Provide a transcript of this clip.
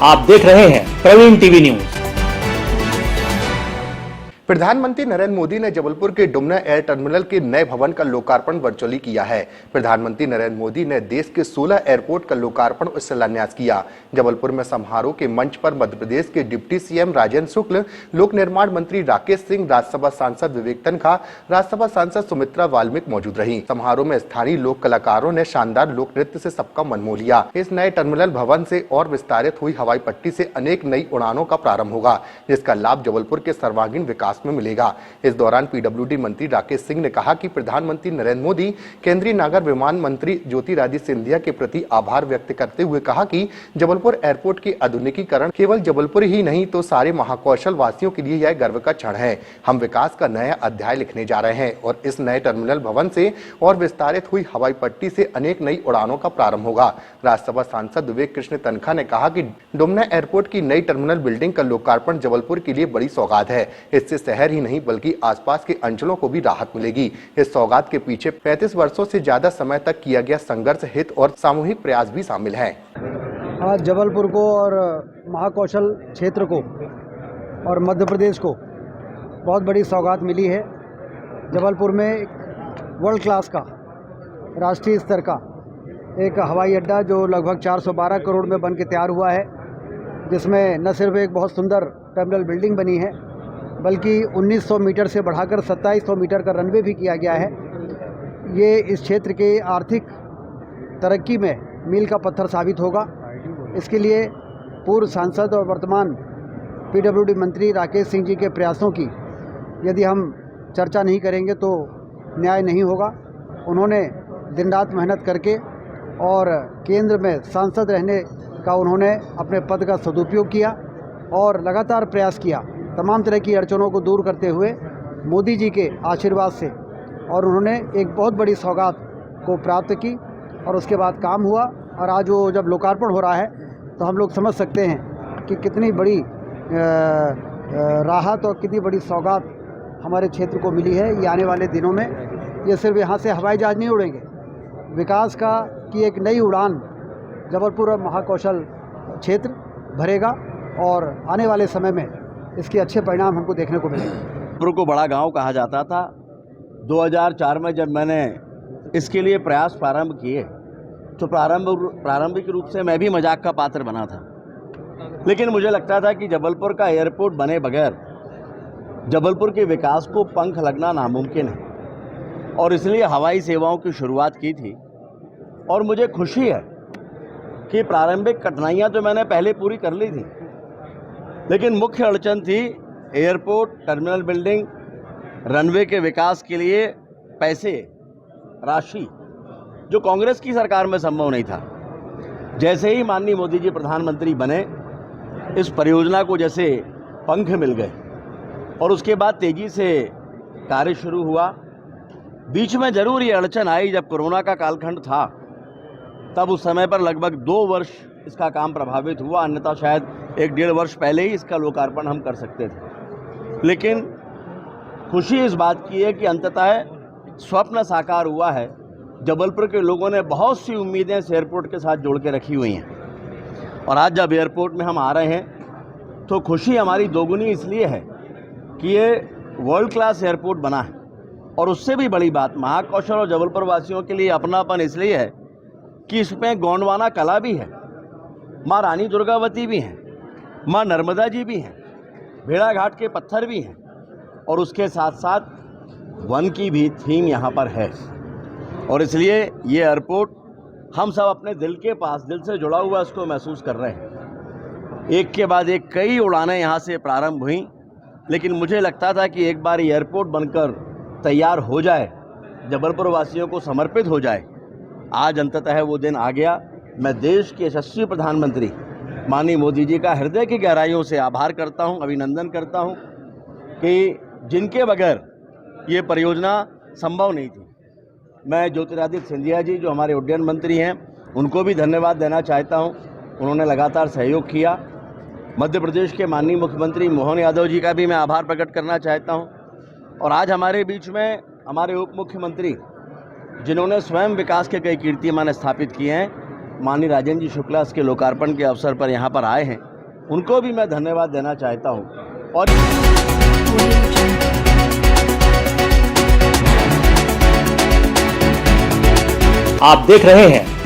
आप देख रहे हैं प्रवीण टीवी न्यूज। प्रधानमंत्री नरेंद्र मोदी ने जबलपुर के डुमना एयर टर्मिनल के नए भवन का लोकार्पण वर्चुअली किया है। प्रधानमंत्री नरेंद्र मोदी ने देश के 16 एयरपोर्ट का लोकार्पण और शिलान्यास किया। जबलपुर में समारोह के मंच पर मध्य प्रदेश के डिप्टी सीएम राजेंद्र शुक्ल, लोक निर्माण मंत्री राकेश सिंह, राज्यसभा सांसद विवेक तन्खा, राज्यसभा सांसद सुमित्रा वाल्मीकि मौजूद रही। समारोह में स्थानीय लोक कलाकारों ने शानदार लोक नृत्य से सबका मन मोह लिया। इस नए टर्मिनल भवन से और विस्तारित हुई हवाई पट्टी से अनेक नई उड़ानों का प्रारंभ होगा, जिसका लाभ जबलपुर के सर्वांगीण विकास में मिलेगा। इस दौरान पीडब्ल्यूडी मंत्री राकेश सिंह ने कहा कि प्रधानमंत्री नरेंद्र मोदी केंद्रीय नागर विमान मंत्री ज्योतिरादित्य सिंधिया के प्रति आभार व्यक्त करते हुए कहा कि जबलपुर एयरपोर्ट के आधुनिकीकरण केवल जबलपुर ही नहीं तो सारे महाकौशल वासियों के लिए यह गर्व का क्षण है। हम विकास का नया अध्याय लिखने जा रहे हैं और इस नए टर्मिनल भवन से और विस्तारित हुई हवाई पट्टी से अनेक नई उड़ानों का प्रारंभ होगा। राज्यसभा सांसद विवेक कृष्ण तन्खा ने कहा कि डुमना एयरपोर्ट की नई टर्मिनल बिल्डिंग का लोकार्पण जबलपुर के लिए बड़ी सौगात है। इससे शहर ही नहीं बल्कि आसपास के अंचलों को भी राहत मिलेगी। इस सौगात के पीछे 35 वर्षों से ज्यादा समय तक किया गया संघर्ष, हित और सामूहिक प्रयास भी शामिल हैं। आज जबलपुर को और महाकौशल क्षेत्र को और मध्य प्रदेश को बहुत बड़ी सौगात मिली है। जबलपुर में एक वर्ल्ड क्लास का राष्ट्रीय स्तर का एक हवाई अड्डा जो लगभग 412 करोड़ में बन के तैयार हुआ है, जिसमें न सिर्फ एक बहुत सुंदर टर्मिनल बिल्डिंग बनी है बल्कि 1900 मीटर से बढ़ाकर 2700 मीटर का रनवे भी किया गया है। ये इस क्षेत्र के आर्थिक तरक्की में मील का पत्थर साबित होगा। इसके लिए पूर्व सांसद और वर्तमान पीडब्ल्यूडी मंत्री राकेश सिंह जी के प्रयासों की यदि हम चर्चा नहीं करेंगे तो न्याय नहीं होगा। उन्होंने दिन रात मेहनत करके और केंद्र में सांसद रहने का उन्होंने अपने पद का सदुपयोग किया और लगातार प्रयास किया तमाम तरह की अड़चनों को दूर करते हुए मोदी जी के आशीर्वाद से, और उन्होंने एक बहुत बड़ी सौगात को प्राप्त की और उसके बाद काम हुआ। और आज वो जब लोकार्पण हो रहा है तो हम लोग समझ सकते हैं कि कितनी बड़ी राहत और कितनी बड़ी सौगात हमारे क्षेत्र को मिली है। ये आने वाले दिनों में ये सिर्फ यहाँ से हवाई जहाज़ नहीं उड़ेंगे, विकास की एक नई उड़ान जबलपुर और महाकौशल क्षेत्र भरेगा और आने वाले समय में इसके अच्छे परिणाम हमको देखने को मिलेंगे। जबलपुर को बड़ा गांव कहा जाता था। 2004 में जब मैंने इसके लिए प्रयास प्रारंभ किए तो प्रारंभिक रूप से मैं भी मजाक का पात्र बना था, लेकिन मुझे लगता था कि जबलपुर का एयरपोर्ट बने बगैर जबलपुर के विकास को पंख लगना नामुमकिन है, और इसलिए हवाई सेवाओं की शुरुआत की थी। और मुझे खुशी है कि प्रारंभिक कठिनाइयां तो मैंने पहले पूरी कर ली थी, लेकिन मुख्य अड़चन थी एयरपोर्ट, टर्मिनल बिल्डिंग, रनवे के विकास के लिए पैसे, राशि, जो कांग्रेस की सरकार में संभव नहीं था। जैसे ही माननीय मोदी जी प्रधानमंत्री बने, इस परियोजना को जैसे पंख मिल गए और उसके बाद तेजी से कार्य शुरू हुआ। बीच में जरूर ये अड़चन आई जब कोरोना का कालखंड था, तब उस समय पर लगभग 2 वर्ष इसका काम प्रभावित हुआ, अन्यथा शायद 1-1.5 वर्ष पहले ही इसका लोकार्पण हम कर सकते थे। लेकिन खुशी इस बात की है कि अंततः स्वप्न साकार हुआ है। जबलपुर के लोगों ने बहुत सी उम्मीदें इस एयरपोर्ट के साथ जोड़ के रखी हुई हैं, और आज जब एयरपोर्ट में हम आ रहे हैं तो खुशी हमारी दोगुनी इसलिए है कि ये वर्ल्ड क्लास एयरपोर्ट बना है। और उससे भी बड़ी बात महाकौशल और जबलपुर वासियों के लिए अपनापन इसलिए है कि इसमें गोंडवाना कला भी है, माँ रानी दुर्गावती भी हैं, माँ नर्मदा जी भी हैं, भेड़ाघाट के पत्थर भी हैं, और उसके साथ साथ वन की भी थीम यहाँ पर है। और इसलिए ये एयरपोर्ट हम सब अपने दिल के पास, दिल से जुड़ा हुआ इसको महसूस कर रहे हैं। एक के बाद एक कई उड़ानें यहाँ से प्रारंभ हुई, लेकिन मुझे लगता था कि एक बार एयरपोर्ट बनकर तैयार हो जाए, जबलपुर वासियों को समर्पित हो जाए। आज अंततः वो दिन आ गया। मैं देश के यशस्वी प्रधानमंत्री माननीय मोदी जी का हृदय की गहराइयों से आभार करता हूं, अभिनंदन करता हूं कि जिनके बगैर ये परियोजना संभव नहीं थी। मैं ज्योतिरादित्य सिंधिया जी जो हमारे उड्डयन मंत्री हैं, उनको भी धन्यवाद देना चाहता हूं। उन्होंने लगातार सहयोग किया। मध्य प्रदेश के माननीय मुख्यमंत्री मोहन यादव जी का भी मैं आभार प्रकट करना चाहता हूं। और आज हमारे बीच में हमारे उप मुख्यमंत्री जिन्होंने स्वयं विकास के कई कीर्तिमान स्थापित किए हैं, माननीय राजेंद्र जी शुक्ला इसके लोकार्पण के अवसर पर यहाँ पर आए हैं। उनको भी मैं धन्यवाद देना चाहता हूँ। और आप देख रहे हैं